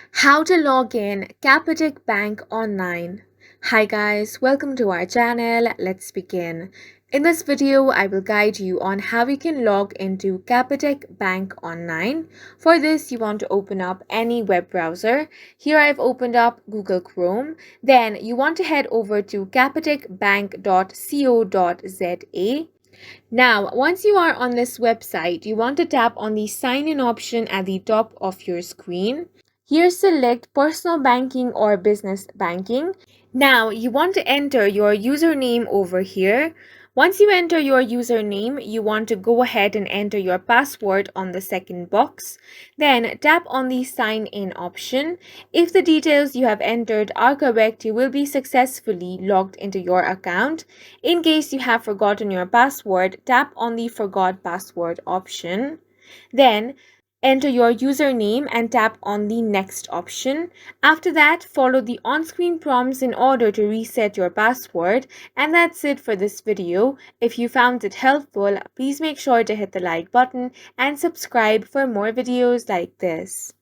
How to log in Capitec Bank Online. Hi guys, welcome to our channel. Let's begin. In this video, I will guide you on how you can log into Capitec Bank Online. For this, you want to open up any web browser. Here I've opened up Google Chrome. Then you want to head over to capitecbank.co.za. Now, once you are on this website, you want to tap on the sign in option at the top of your screen. Here, select personal banking or business banking. Now, you want to enter your username over here. Once you enter your username, you want to go ahead and enter your password on the second box. Then tap on the sign in option. If the details you have entered are correct, you will be successfully logged into your account. In case you have forgotten your password, tap on the forgot password option. Then enter your username and tap on the next option. After that, follow the on-screen prompts in order to reset your password. And that's it for this video. If you found it helpful, please make sure to hit the like button and subscribe for more videos like this.